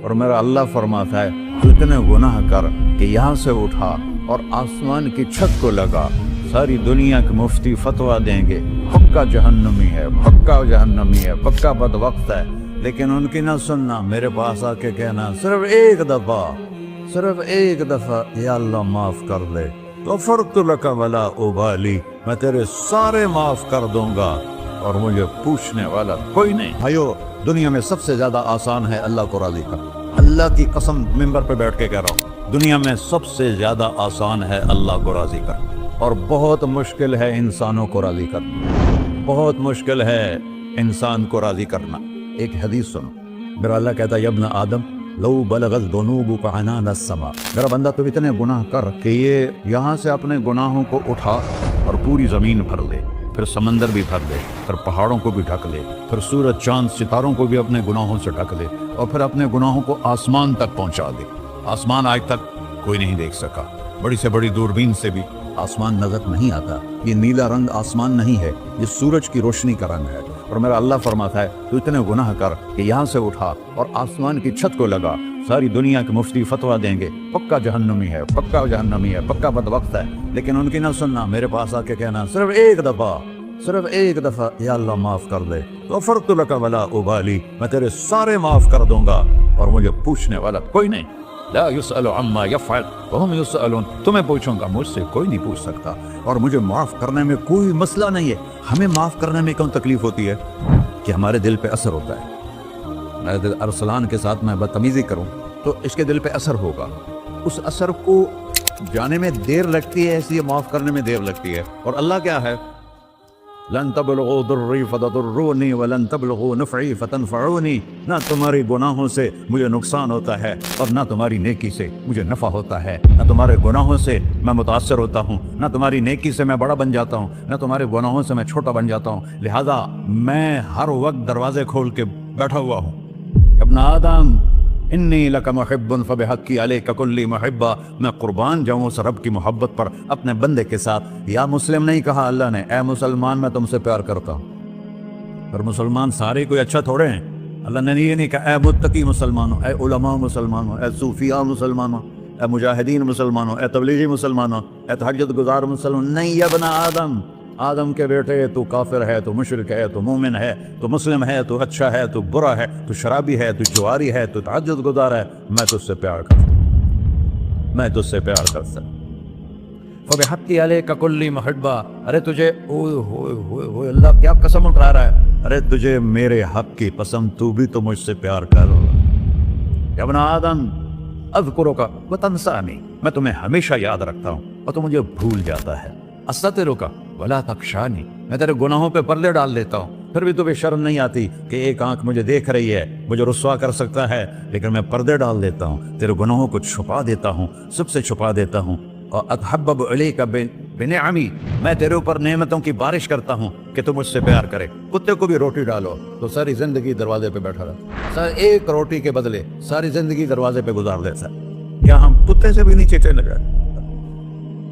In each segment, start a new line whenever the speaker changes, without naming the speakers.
اور میرا اللہ فرماتا ہے تو اتنے گناہ کر کہ یہاں سے اٹھا اور آسمان کی چھت کو لگا، ساری دنیا کے مفتی فتویٰ دیں گے پکا جہنمی ہے، پکا جہنمی ہے، پکا بدبخت ہے، لیکن ان کی نہ سننا، میرے پاس آ کے کہنا صرف ایک دفعہ یا اللہ معاف کر دے، غفرت لک ولا ابالی، میں تیرے سارے معاف کر دوں گا اور مجھے پوچھنے والا کوئی نہیں۔ بھائیو، دنیا میں سب سے زیادہ آسان ہے اللہ کو راضی کرنا، اللہ کی قسم ممبر پہ بیٹھ کے کہہ رہا ہوں، دنیا میں سب سے زیادہ آسان ہے اللہ کو راضی کرنا، اور بہت مشکل ہے انسانوں کو راضی کرنا، بہت مشکل ہے انسان کو راضی کرنا۔ ایک حدیث سنو، میرا اللہ کہتا ہے یا ابن آدم لو بلغت ذنوبک عنان السماء، میرا بندہ تو اتنے گناہ کر کہ یہ یہاں سے اپنے گناہوں کو اٹھا اور پوری زمین بھر لے، پھر سمندر بھی بھر لے، پھر پہاڑوں کو بھی ڈھک لے، پھر سورج چاند ستاروں کو بھی اپنے گناہوں سے ڈھک لے، اور پھر اپنے گناہوں کو آسمان تک پہنچا دے۔ آسمان آج تک کوئی نہیں دیکھ سکا، بڑی سے بڑی دوربین سے بھی آسمان نظر نہیں آتا، یہ نیلا رنگ آسمان نہیں ہے، یہ سورج کی روشنی کا رنگ ہے۔ اور میرا اللہ فرماتا ہے تو اتنے گناہ کر کہ یہاں سے اٹھا اور آسمان کی چھت کو لگا، ساری دنیا کے مفتی فتویٰ دیں گے پکا جہنمی ہے، پکا جہنمی ہے، پکا بدبخت ہے، لیکن ان کی نہ سننا، میرے پاس آ کے کہنا صرف ایک دفعہ یا اللہ معاف کر دے، غفرت لک ولا ابالی، میں تیرے سارے معاف کر دوں گا اور مجھے پوچھنے والا کوئی نہیں۔ لا يسأل عما يفعل وهم يسألون، تمہیں پوچھوں گا، مجھ سے کوئی نہیں پوچھ سکتا، اور مجھے معاف کرنے میں کوئی مسئلہ نہیں ہے۔ ہمیں معاف کرنے میں کیوں تکلیف ہوتی ہے؟ کہ ہمارے دل پہ اثر ہوتا ہے، میرے دل ارسلان کے ساتھ میں بدتمیزی کروں تو اس کے دل پہ اثر ہوگا، اس اثر کو جانے میں دیر لگتی ہے، اس لیے معاف کرنے میں دیر لگتی ہے۔ اور اللہ کیا ہے؟ لن تبلغوا ضرری فتضرونی ولن تبلغوا نفعی فتنفعونی، نہ تمہاری گناہوں سے مجھے نقصان ہوتا ہے اور نہ تمہاری نیکی سے مجھے نفع ہوتا ہے، نہ تمہارے گناہوں سے میں متاثر ہوتا ہوں، نہ تمہاری نیکی سے میں بڑا بن جاتا ہوں، نہ تمہارے گناہوں سے میں چھوٹا بن جاتا ہوں، لہذا میں ہر وقت دروازے کھول کے بیٹھا ہوا ہوں۔ ابن آدم انی لک محب فبحقی علیک کلی محبہ، میں قربان جاؤں اس رب کی محبت پر اپنے بندے کے ساتھ۔ یا مسلم نہیں کہا اللہ نے، اے مسلمان میں تم سے پیار کرتا ہوں، اور مسلمان سارے کوئی اچھا تھوڑے ہیں، اللہ نے یہ نہیں کہا اے متقی مسلمانوں، اے علماء مسلمانوں، اے صوفیاء مسلمانوں، اے مجاہدین مسلمانوں، اے تبلیغی مسلمانوں، اے تہجد گزار مسلمان، نہیں یا ابن آدم، آدم کے بیٹے، تو کافر ہے، تو مشرک ہے، تو مومن ہے، تو مسلم ہے، تو اچھا ہے، تو برا ہے، تو شرابی ہے، تو جواری ہے، تو تہجد گزار ہے، میں تجھ سے پیار کرتا ہوں، میں تجھ سے پیار کرتا ہوں۔ فبحقی علیک کلی محبہ، ارے تجھے اوئے اللہ کیا قسم اٹھا رہا ہے، ارے تجھے میرے حق کی قسم، تو بھی تو مجھ سے پیار کر۔ یا ابن آدم اذکرک وتنسانی، میں تمہیں ہمیشہ یاد رکھتا ہوں اور تو مجھے بھول جاتا ہے۔ استترک ولا تخشانی، میں تیرے گناہوں پہ پردے ڈال دیتا ہوں، پھر بھی تمہیں شرم نہیں آتی کہ ایک آنکھ مجھے دیکھ رہی ہے، مجھے رسوا کر سکتا ہے، لیکن میں پردے ڈال دیتا ہوں، تیرے گناہوں کو چھپا دیتا ہوں، سب سے چھپا دیتا ہوں۔ اور اتحبب الیک بنعمی، میں تیرے اوپر نعمتوں کی بارش کرتا ہوں کہ تم مجھ سے پیار کرے۔ کتے کو بھی روٹی ڈالو تو ساری زندگی دروازے پہ بیٹھا رہتا ہے، ایک روٹی کے بدلے ساری زندگی دروازے پہ گزار دیتا ہے۔ کیا ہم کتے سے بھی نیچے چلے گئے؟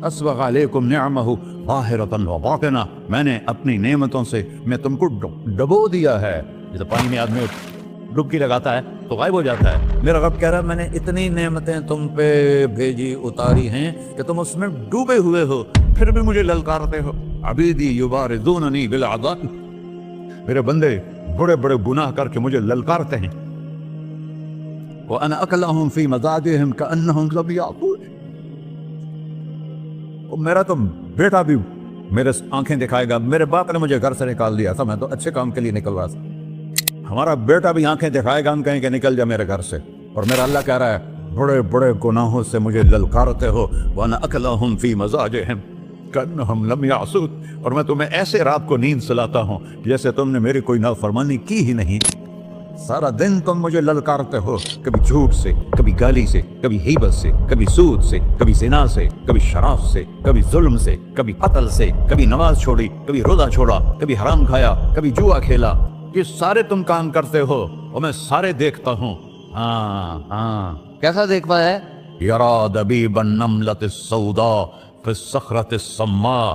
اسبغ علیکم نعمہ ظاہرۃ و باطنہ، میں نے اپنی نعمتوں سے میں تم کو ڈبو دیا ہے، جیسے پانی میں آدمی ڈبکی لگاتا ہے تو غائب ہو جاتا ہے۔ میرا رب کہہ رہا ہے میں نے اتنی نعمتیں تم پہ بھیجی، اتاری ہیں کہ تم اس میں ڈوبے ہوئے ہو، پھر بھی مجھے للکارتے ہو۔ عبیدی یبارزوننی بالعذاب، میرے بندے بڑے بڑے گناہ کر کے مجھے للکارتے ہیں۔ وَأَنَا أَكْلَهُمْ فِي مَزَاجِهِمْ كَأَنَّهُمْ لَمْ يَعْقُونَ، میرا تو بیٹا بھی میرے آنکھیں دکھائے گا، میرے باپ نے مجھے گھر سے نکال دیا تھا، میں تو اچھے کام کے لیے نکل رہا تھا، ہمارا بیٹا بھی آنکھیں دکھائے گا، ہم کہیں کہ نکل جا میرے گھر سے، اور میرا اللہ کہہ رہا ہے بڑے بڑے گناہوں سے مجھے للکارتے ہو۔ وَأَنَا أَكْلَهُمْ فِي مَزَاجِهِمْ كَأَنَّهُمْ لَمْ يَعْصُونَ، اور میں تمہیں ایسے رات کو نیند سلاتا ہوں جیسے تم نے میری کوئی نافرمانی کی ہی نہیں۔ سارا دن تم مجھے للکارتے ہو، کبھی جھوٹ سے، کبھی گالی سے، کبھی غیبت سے، کبھی سود سے، کبھی زنا سے، کبھی شراب سے، کبھی ظلم سے، کبھی قتل سے، کبھی نماز چھوڑی، کبھی روزہ چھوڑا، کبھی حرام کھایا، کبھی جوا کھیلا، یہ سارے تم کام کرتے ہو اور میں سارے دیکھتا ہوں۔ ہاں کیسا دیکھتا ہے؟ یرا دبیب النملۃ السوداء فی الصخرۃ الصماء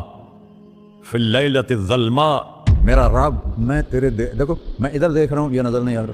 فی اللیلۃ الظلماء، میرا رب میں تیرے دیکھو میں ادھر دیکھ رہا ہوں یہ نظر نہیں آ رہا،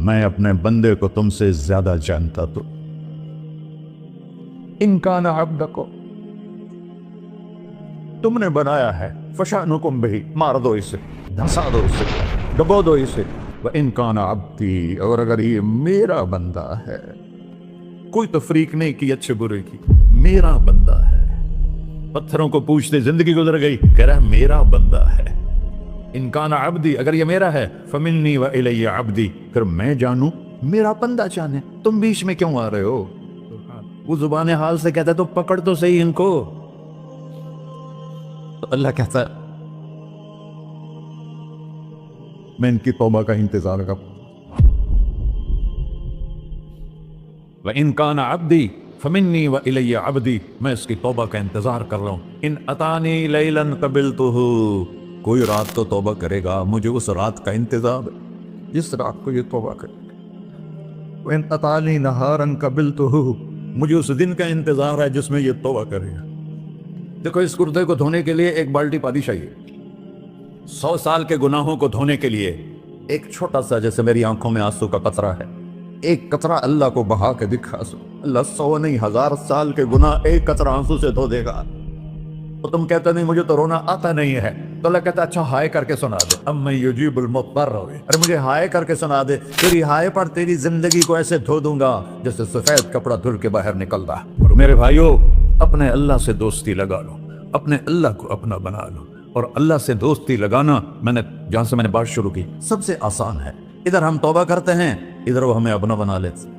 میں اپنے بندے کو تم سے زیادہ جانتا تو ان کان عبدکم، تم نے بنایا ہے، فشانکم بہی، مار دو اسے، دھسا دو اسے، ڈبو دو اسے، وَإِن كَانَ عَبْدِي، اور اگر یہ میرا بندہ ہے، کوئی تفریق نہیں کی اچھے برے کی، میرا بندہ ہے۔ پتھروں کو پوچھتے زندگی گزر گئی، کہہ رہا میرا بندہ ہے۔ ان کان عبدی، اگر یہ میرا ہے، فمنی وإلی عبدی، پھر میں جانوں میرا بندہ جانے، تم بیچ میں کیوں آ رہے ہو؟ وہ زبان حال سے کہتا ہے تو پکڑ تو صحیح ان کو۔ تو اللہ کہتا ہے میں ان کی توبہ کا انتظار کروں۔ وَإِن كَانَ عَبْدِي فَمِنِّي وَإِلَيَّ عَبْدِي، میں اس کی توبہ کا انتظار کر رہا ہوں۔ ان اتانی لیلا قبلتہ، کوئی رات تو توبہ کرے گا، مجھے اس رات کا انتظار ہے جس رات کو یہ توبہ کرے گا۔ وَإِن اتانی نہارا قبلتہ، مجھے اس دن کا انتظار ہے جس میں یہ توبہ کرے گا۔ دیکھو اس کرتے کو دھونے کے لیے ایک بالٹی پانی چاہیے، 100 سال کے گناہوں کو دھونے کے لیے ایک چھوٹا سا، جیسے میری آنکھوں میں آنسو کا قطرہ ہے، ایک قطرہ اللہ کو بہا کے دکھا سو، اللہ 100 نہیں 1000 سال کے گناہ ایک قطرہ آنسو سے دھو دے گا۔ تو تم کہتے نہیں مجھے تو رونا آتا نہیں ہے، تو اللہ کہتا اچھا ہائے کر کے سنا دے، اب میں یجیب المضطر، ارے مجھے ہائے کر کے سنا دے، تیری ہائے پر تیری زندگی کو ایسے دھو دوں گا جیسے سفید کپڑا دھل کے باہر نکل رہا۔ اور میرے بھائیو، اپنے اللہ سے دوستی لگا لو، اپنے اللہ کو اپنا بنا لو۔ اور اللہ سے دوستی لگانا، جہاں سے میں نے بات شروع کی، سب سے آسان ہے۔ ادھر ہم توبہ کرتے ہیں، ادھر وہ ہمیں اپنا بنا لیتے۔